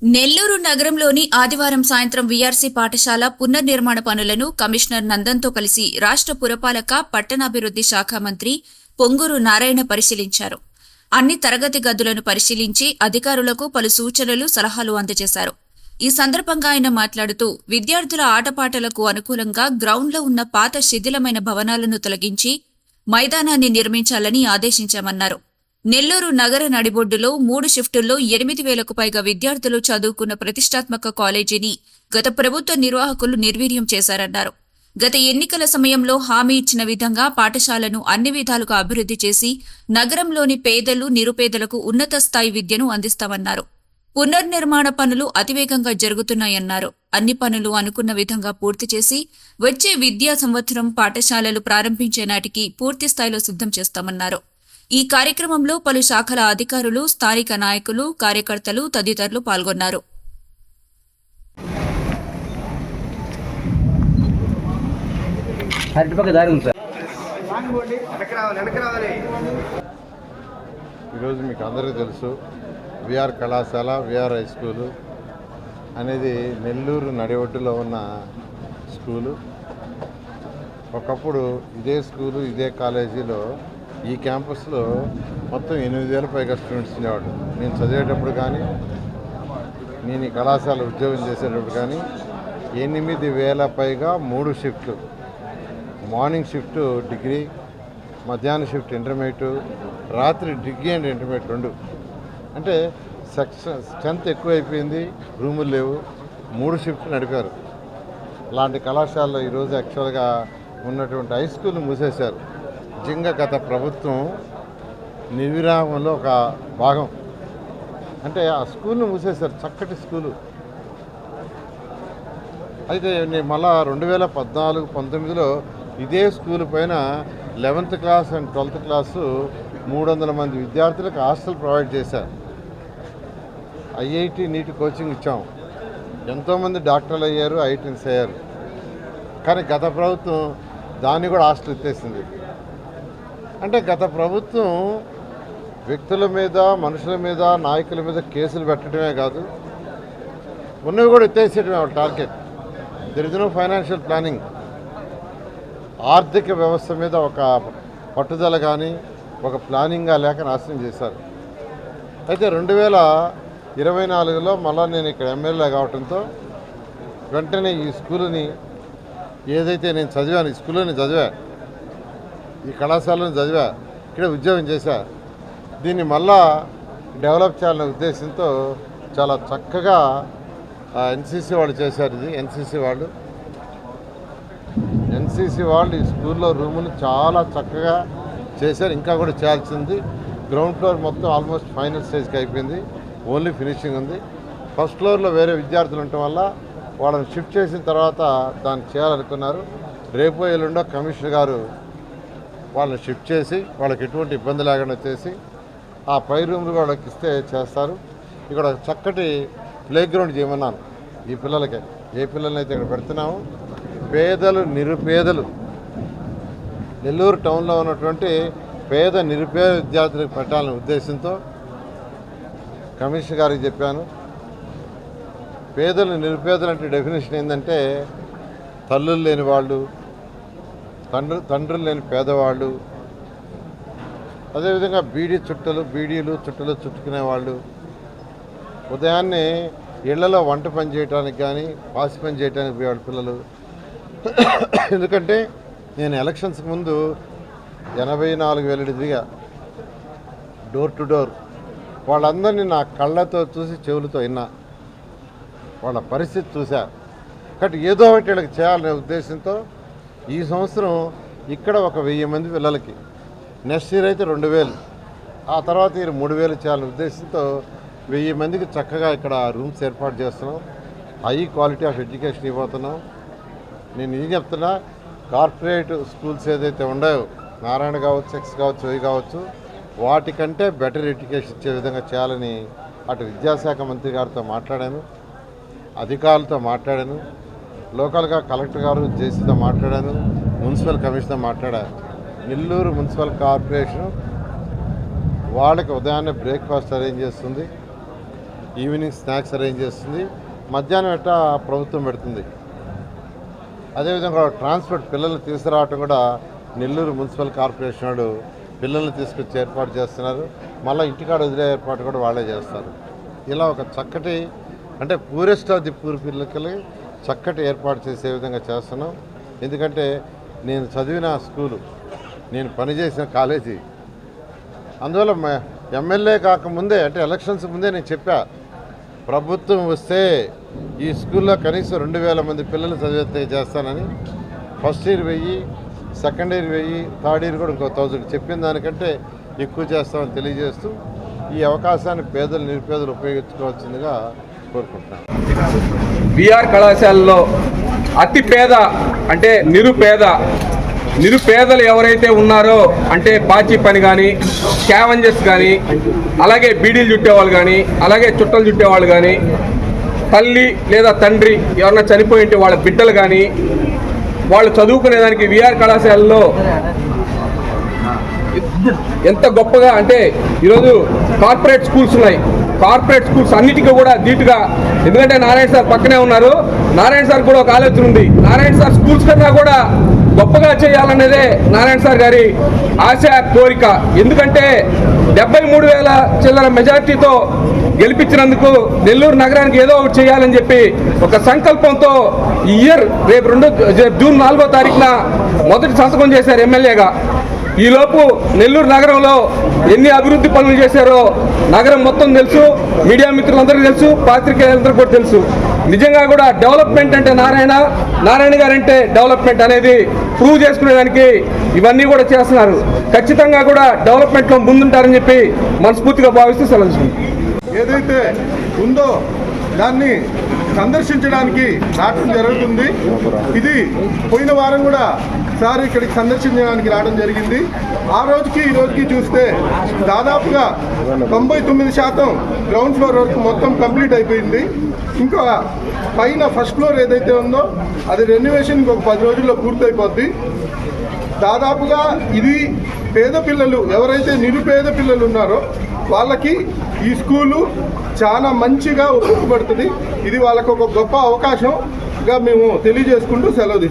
నెల్లూరు నగరంలోని ఆదివారం సాయంత్రం వీఆర్సీ పాఠశాల పునర్నిర్మాణ పనులను కమిషనర్ నందన్తో కలిసి రాష్ట్ర పురపాలక పట్టణాభివృద్ధి శాఖ మంత్రి పొంగూరు నారాయణ పరిశీలించారు. అన్ని తరగతి గదులను పరిశీలించి అధికారులకు పలు సూచనలు, సలహాలు అందజేశారు. ఈ సందర్భంగా ఆయన మాట్లాడుతూ విద్యార్థుల ఆటపాటలకు అనుకూలంగా గ్రౌండ్లో ఉన్న పాత శిథిలమైన భవనాలను తొలగించి మైదానాన్ని నిర్మించాలని ఆదేశించామన్నారు. నెల్లూరు నగర నడిబొడ్డులో 3 షిఫ్టుల్లో 8,000కు పైగా విద్యార్థులు చదువుకున్న ప్రతిష్టాత్మక కాలేజీని గత ప్రభుత్వ నిర్వాహకులు నిర్వీర్యం చేశారన్నారు. గత ఎన్నికల సమయంలో హామీ ఇచ్చిన విధంగా పాఠశాలను అన్ని విధాలుగా అభివృద్ధి చేసి నగరంలోని పేదలు, నిరుపేదలకు ఉన్నత స్థాయి విద్యను అందిస్తామన్నారు. పునర్నిర్మాణ పనులు అతివేగంగా జరుగుతున్నాయన్నారు. అన్ని పనులు అనుకున్న విధంగా పూర్తి చేసి వచ్చే విద్యా సంవత్సరం పాఠశాలలు ప్రారంభించే నాటికి పూర్తి స్థాయిలో సిద్ధం చేస్తామన్నారు. ఈ కార్యక్రమంలో పలు శాఖల అధికారులు, స్థానిక నాయకులు, కార్యకర్తలు తదితరులు పాల్గొన్నారు. ఈరోజు మీకు అందరికీ తెలుసు, విఆర్ కళాశాల, విఆర్ హై స్కూలు అనేది నెల్లూరు నడిఒడ్డులో ఉన్న స్కూలు. ఒకప్పుడు ఇదే స్కూలు, ఇదే కాలేజీలో ఈ క్యాంపస్లో మొత్తం 8,000 పైగా స్టూడెంట్స్ ఉండేవాళ్ళు. నేను చదివేటప్పుడు కానీ, నేను ఈ కళాశాల ఉద్యోగం చేసేటప్పుడు కానీ 8,000 పైగా 3 షిఫ్ట్లు. మార్నింగ్ షిఫ్ట్ డిగ్రీ, మధ్యాహ్నం షిఫ్ట్ ఇంటర్మీడియట్, రాత్రి డిగ్రీ అండ్ ఇంటర్మీడియట్ 2. అంటే స్ట్రెంత్ ఎక్కువైపోయింది, రూములు లేవు, 3 షిఫ్ట్లు నడిపారు. అలాంటి కళాశాలలో ఈరోజు యాక్చువల్గా ఉన్నటువంటి హై స్కూల్ని మూసేశారు. నిజంగా గత ప్రభుత్వం నిర్విరామంలో ఒక భాగం. అంటే ఆ స్కూల్ని మూసేశారు, చక్కటి స్కూలు. అయితే నేను మళ్ళా 2014-19లో ఇదే స్కూల్ పైన 11th class and 12th class 300 మంది విద్యార్థులకు హాస్టల్ ప్రొవైడ్ చేశారు. ఐఐటి నీట్ కోచింగ్ ఇచ్చాము. ఎంతోమంది డాక్టర్లు అయ్యారు, ఐఐటీన్స్ అయ్యారు. కానీ గత ప్రభుత్వం దాన్ని కూడా హాస్టల్ ఎత్తేసింది. అంటే గత ప్రభుత్వం వ్యక్తుల మీద, మనుషుల మీద, నాయకుల మీద కేసులు పెట్టడమే కాదు, ఉన్నవి కూడా ఎత్తేసేయడమే వాళ్ళ target. There is no financial planning. ఆర్థిక వ్యవస్థ మీద ఒక పట్టుదల కానీ, ఒక ప్లానింగ్గా లేక నాశనం చేశారు. అయితే 2024లో మళ్ళీ నేను ఇక్కడ ఎమ్మెల్యే కావడంతో వెంటనే ఈ స్కూలుని, ఏదైతే నేను చదివాను, ఈ స్కూల్లో నేను చదివా, ఈ కళాశాలను చదివా, ఇక్కడ ఉద్యోగం చేశా, దీన్ని మళ్ళా డెవలప్ చేయాలనే ఉద్దేశంతో చాలా చక్కగా ఎన్సీసీ వాళ్ళు చేశారు. ఇది ఎన్సీసీ వాళ్ళు ఈ స్కూల్లో రూములు చాలా చక్కగా చేశారు. ఇంకా కూడా చేయాల్సింది. గ్రౌండ్ ఫ్లోర్ మొత్తం ఆల్మోస్ట్ ఫైనల్ స్టేజ్కి అయిపోయింది, ఓన్లీ ఫినిషింగ్ ఉంది. ఫస్ట్ ఫ్లోర్లో వేరే విద్యార్థులు ఉండటం వల్ల వాళ్ళని షిఫ్ట్ చేసిన తర్వాత దాన్ని చేయాలనుకున్నారు. రేపు ఎల్లుండో కమిషనర్ గారు వాళ్ళని షిఫ్ట్ చేసి వాళ్ళకి ఎటువంటి ఇబ్బంది లేకుండా చేసి ఆ పై రూమ్లు వాళ్ళకి ఇస్తే చేస్తారు. ఇక్కడ చక్కటి ప్లే గ్రౌండ్ చేయమన్నాను ఈ పిల్లలకి. ఏ పిల్లల్ని అయితే ఇక్కడ పెడుతున్నాము, పేదలు, నిరుపేదలు, నెల్లూరు టౌన్లో ఉన్నటువంటి పేద, నిరుపేద విద్యార్థులకు పెట్టాలనే ఉద్దేశంతో కమిషనర్ గారికి చెప్పాను. పేదలు, నిరుపేదలు అంటే డెఫినేషన్ ఏంటంటే తల్లులు లేని వాళ్ళు, తండ్రులు లేని పేదవాళ్ళు, అదేవిధంగా బీడీలు చుట్టుకునే వాళ్ళు, ఉదయాన్నే ఇళ్లలో వంట పని చేయడానికి కానీ, పాసి పని చేయడానికి పోయేవాళ్ళు పిల్లలు. ఎందుకంటే నేను ఎలక్షన్స్కి ముందు 84,000 తిరిగా డోర్ టు డోర్. వాళ్ళందరినీ నా కళ్ళతో చూసి, చెవులతో విన్నా, వాళ్ళ పరిస్థితి చూసా. కాబట్టి ఏదో ఒకటి వీళ్ళకి చేయాలనే ఉద్దేశంతో ఈ సంవత్సరం ఇక్కడ ఒక 1000 మంది పిల్లలకి, నెక్స్ట్ ఇయర్ అయితే 2,000, ఆ తర్వాత ఇయర్ 3,000 చేయాలనే ఉద్దేశంతో 1000 మందికి చక్కగా ఇక్కడ రూమ్స్ ఏర్పాటు చేస్తున్నాం. హై క్వాలిటీ ఆఫ్ ఎడ్యుకేషన్ ఇవ్వబోతున్నాం. నేను ఏం చెప్తున్నా, కార్పొరేట్ స్కూల్స్ ఏదైతే ఉన్నాయో, నారాయణ కావచ్చు, ఎక్స్ కావచ్చు, అవి కావచ్చు, వాటికంటే బెటర్ ఎడ్యుకేషన్ ఇచ్చే విధంగా చేయాలని అటు విద్యాశాఖ మంత్రి గారితో మాట్లాడాను, అధికారులతో మాట్లాడాను, లోకల్గా కలెక్టర్ గారు జేసీతో మాట్లాడాను, మున్సిపల్ కమిషనర్తో మాట్లాడాను. నెల్లూరు మున్సిపల్ కార్పొరేషన్ వాళ్ళకి ఉదయాన్నే బ్రేక్ఫాస్ట్ అరేంజ్ చేస్తుంది. ఈవినింగ్ స్నాక్స్ అరేంజ్ చేస్తుంది, మధ్యాహ్నం ఎట్టా ప్రభుత్వం పెడుతుంది. అదేవిధంగా ట్రాన్స్పోర్ట్ పిల్లల్ని తీసుకురావటం కూడా నెల్లూరు మున్సిపల్ కార్పొరేషన్ వాడు పిల్లల్ని తీసుకొచ్చి ఏర్పాటు చేస్తున్నారు. మళ్ళీ ఇంటికాడ వదిలే ఏర్పాటు కూడా వాళ్ళే చేస్తారు. ఇలా ఒక చక్కటి అంటే పూరెస్ట్ ఆఫ్ ది పూర్ పిల్లలకి చక్కటి ఏర్పాటు చేసే విధంగా చేస్తున్నాం. ఎందుకంటే నేను చదివిన స్కూలు, నేను పనిచేసిన కాలేజీ, అందువల్ల ఎమ్మెల్యే కాకముందే అంటే ఎలక్షన్స్ ముందే నేను చెప్పా, ప్రభుత్వం వస్తే ఈ స్కూల్లో కనీసం 2000 మంది పిల్లలు చదివితే చేస్తానని. First year 1000, second year 1000, third year కూడా ఇంకో 1000 చెప్పిన దానికంటే ఎక్కువ చేస్తామని తెలియజేస్తూ ఈ అవకాశాన్ని పేదలు నిరుపేదలు ఉపయోగించుకోవాల్సిందిగా కోరుకుంటున్నాను. విఆర్ కళాశాలలో అతి పేద అంటే నిరుపేదలు ఎవరైతే ఉన్నారో అంటే పాచి పని కానీ, స్కావెంజర్స్ కానీ, అలాగే బీడీలు చుట్టేవాళ్ళు కానీ, అలాగే చుట్టలు చుట్టేవాళ్ళు కానీ, తల్లి లేదా తండ్రి ఎవరన్నా చనిపోయి ఉంటే వాళ్ళ బిడ్డలు కానీ వాళ్ళు చదువుకునేదానికి విఆర్ కళాశాలలో ఎంత గొప్పగా అంటే ఈరోజు కార్పొరేట్ స్కూల్స్ ఉన్నాయి. కార్పొరేట్ స్కూల్స్ అన్నిటికీ కూడా ధీటుగా, ఎందుకంటే నారాయణ సార్ పక్కనే ఉన్నారు, నారాయణ సార్ కూడా ఒక ఆలోచన ఉంది. నారాయణ సార్ స్కూల్స్ కన్నా కూడా గొప్పగా చేయాలనేదే నారాయణ సార్ గారి ఆశ, కోరిక. ఎందుకంటే 73,000 చిల్లర మెజార్టీతో గెలిపించినందుకు నెల్లూరు నగరానికి ఏదో ఒకటి చేయాలని చెప్పి ఒక సంకల్పంతో ఈ ఇయర్ రేపు జూన్ 4వ తారీఖున మొదటి సంతకం చేశారు ఎమ్మెల్యేగా. ఈలోపు నెల్లూరు నగరంలో ఎన్ని అభివృద్ధి పనులు చేశారో నగరం మొత్తం తెలుసు, మీడియా మిత్రులందరికీ తెలుసు, పాత్రికేయులందరికీ కూడా తెలుసు. నిజంగా కూడా డెవలప్మెంట్ అంటే నారాయణ గారు అంటే డెవలప్మెంట్ అనేది ప్రూవ్ చేసుకునేదానికి ఇవన్నీ కూడా చేస్తున్నారు. ఖచ్చితంగా కూడా డెవలప్మెంట్లో ముందుంటారని చెప్పి మనస్ఫూర్తిగా భావిస్తూ సెలవు. ఏదైతే ఉందో దాన్ని సందర్శించడానికి రావడం జరుగుతుంది. ఇది పోయిన వారం కూడా సార్ ఇక్కడికి సందర్శించడానికి రావడం జరిగింది. ఆ రోజుకి ఈ రోజుకి చూస్తే దాదాపుగా 99% గ్రౌండ్ ఫ్లోర్ వరకు మొత్తం కంప్లీట్ అయిపోయింది. ఇంకా పైన ఫస్ట్ ఫ్లోర్ ఏదైతే ఉందో అది రెన్యువేషన్ ఇంకొక 10 రోజుల్లో పూర్తయిపోద్ది. దాదాపుగా ఇది పేద పిల్లలు ఎవరైతే నిరుపేద పిల్లలు ఉన్నారో వాళ్ళకి ఈ స్కూలు చాలా మంచిగా ఉపయోగపడుతుంది. ఇది వాళ్ళకు ఒక గొప్ప అవకాశంగా మేము తెలియజేసుకుంటూ సెలవు తీసుకుంటాం.